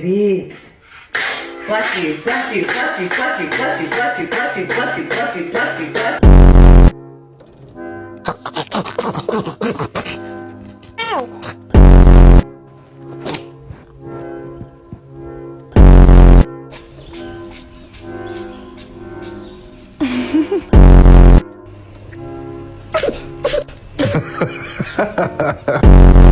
babies. Bless you, bless you, bless you, bless you, bless you, bless you, bless you, bless you, bless you, bless you, bless you. Ha ha ha ha.